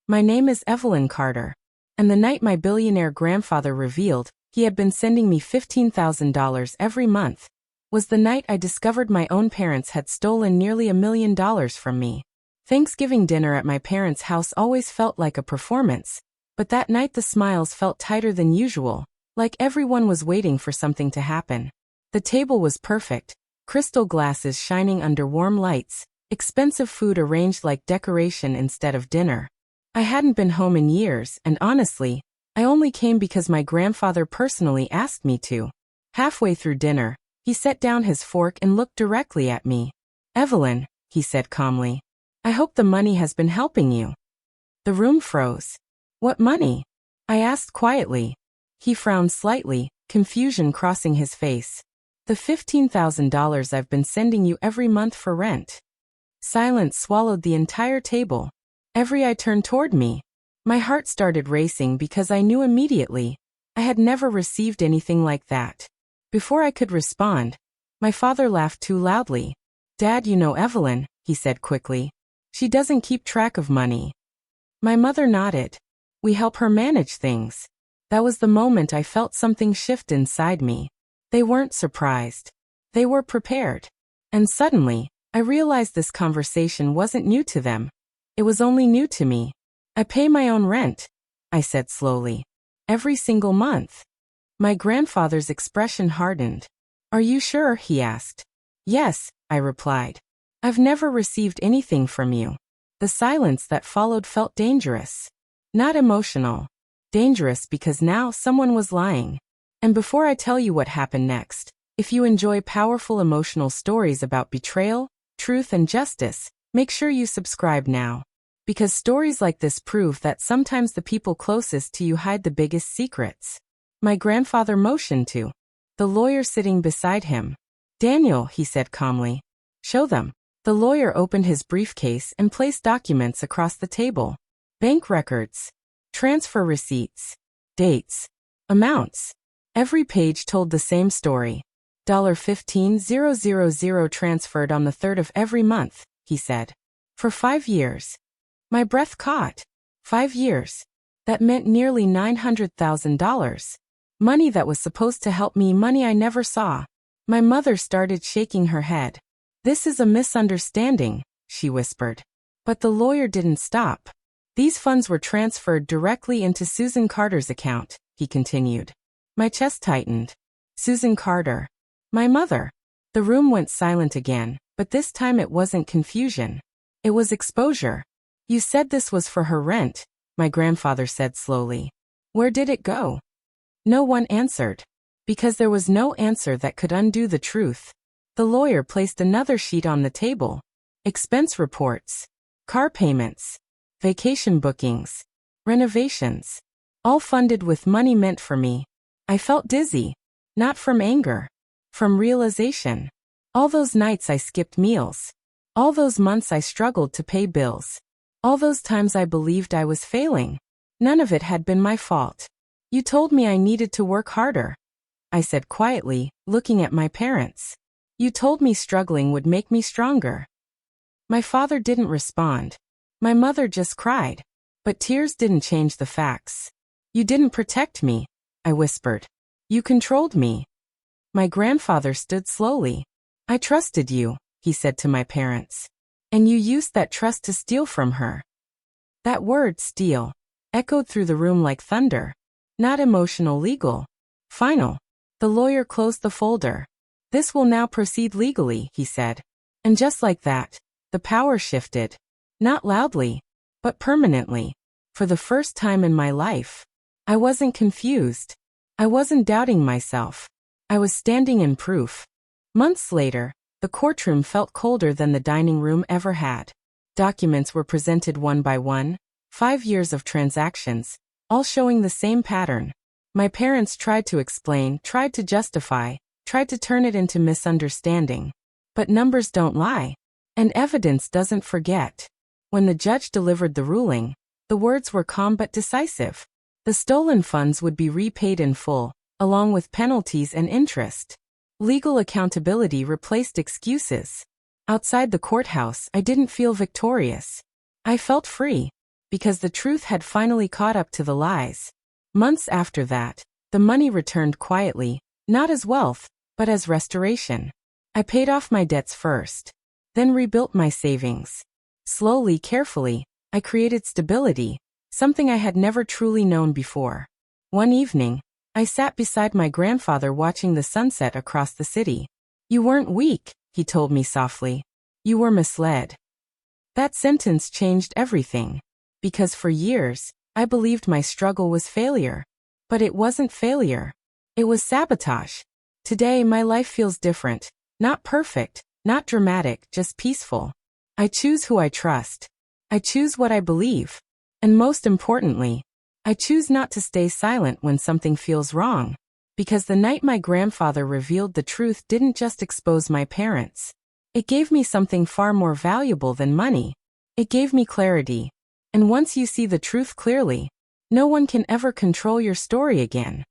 My name is Evelyn Carter. And the night my billionaire grandfather revealed he had been sending me $15,000 every month was the night I discovered my own parents had stolen nearly $1 million from me. Thanksgiving dinner at my parents' house always felt like a performance, but that night the smiles felt tighter than usual, like everyone was waiting for something to happen. The table was perfect, crystal glasses shining under warm lights, expensive food arranged like decoration instead of dinner. I hadn't been home in years, and honestly, I only came because my grandfather personally asked me to. Halfway through dinner, he set down his fork and looked directly at me. "Evelyn," he said calmly, "I hope the money has been helping you." The room froze. "What money?" I asked quietly. He frowned slightly, confusion crossing his face. "The $15,000 I've been sending you every month for rent." Silence swallowed the entire table. Every eye turned toward me. My heart started racing because I knew immediately I had never received anything like that. Before I could respond, my father laughed too loudly. "Dad, you know Evelyn," he said quickly. "She doesn't keep track of money." My mother nodded. "We help her manage things." That was the moment I felt something shift inside me. They weren't surprised. They were prepared. And suddenly, I realized this conversation wasn't new to them. It was only new to me. "I pay my own rent," I said slowly. "Every single month." My grandfather's expression hardened. "Are you sure?" he asked. "Yes," I replied. "I've never received anything from you." The silence that followed felt dangerous. Not emotional. Dangerous because now someone was lying. And before I tell you what happened next, if you enjoy powerful emotional stories about betrayal, truth, and justice, make sure you subscribe now. Because stories like this prove that sometimes the people closest to you hide the biggest secrets. My grandfather motioned to the lawyer sitting beside him. "Daniel," he said calmly. "Show them." The lawyer opened his briefcase and placed documents across the table. Bank records, transfer receipts, dates, amounts. Every page told the same story. $15,000 transferred on the 3rd of every month, he said. For 5 years. My breath caught. 5 years. That meant nearly $900,000. Money that was supposed to help me, money I never saw. My mother started shaking her head. "This is a misunderstanding," she whispered. But the lawyer didn't stop. "These funds were transferred directly into Susan Carter's account," he continued. My chest tightened. Susan Carter. My mother. The room went silent again, but this time it wasn't confusion. It was exposure. "You said this was for her rent," my grandfather said slowly. "Where did it go?" No one answered. Because there was no answer that could undo the truth. The lawyer placed another sheet on the table. Expense reports. Car payments. Vacation bookings. Renovations. All funded with money meant for me. I felt dizzy. Not from anger. From realization. All those nights I skipped meals. All those months I struggled to pay bills. All those times I believed I was failing. None of it had been my fault. "You told me I needed to work harder," I said quietly, looking at my parents. "You told me struggling would make me stronger." My father didn't respond. My mother just cried. But tears didn't change the facts. "You didn't protect me," I whispered. "You controlled me." My grandfather stood slowly. "I trusted you," he said to my parents. "And you used that trust to steal from her." That word, steal, echoed through the room like thunder. Not emotional, legal. Final. The lawyer closed the folder. "This will now proceed legally," he said. And just like that, the power shifted. Not loudly, but permanently. For the first time in my life, I wasn't confused. I wasn't doubting myself. I was standing in proof. Months later, the courtroom felt colder than the dining room ever had. Documents were presented one by one, 5 years of transactions, all showing the same pattern. My parents tried to explain, tried to justify, tried to turn it into misunderstanding. But numbers don't lie. And evidence doesn't forget. When the judge delivered the ruling, the words were calm but decisive. The stolen funds would be repaid in full, along with penalties and interest. Legal accountability replaced excuses. Outside the courthouse, I didn't feel victorious. I felt free. because the truth had finally caught up to the lies. Months after that, the money returned quietly, not as wealth, but as restoration. I paid off my debts first, then rebuilt my savings. Slowly, carefully, I created stability, something I had never truly known before. One evening, I sat beside my grandfather watching the sunset across the city. "You weren't weak," he told me softly. "You were misled." That sentence changed everything, because for years, I believed my struggle was failure. But it wasn't failure. It was sabotage. Today, my life feels different. Not perfect, not dramatic, just peaceful. I choose who I trust. I choose what I believe. And most importantly, I choose not to stay silent when something feels wrong. Because the night my grandfather revealed the truth didn't just expose my parents. It gave me something far more valuable than money. It gave me clarity. And once you see the truth clearly, no one can ever control your story again.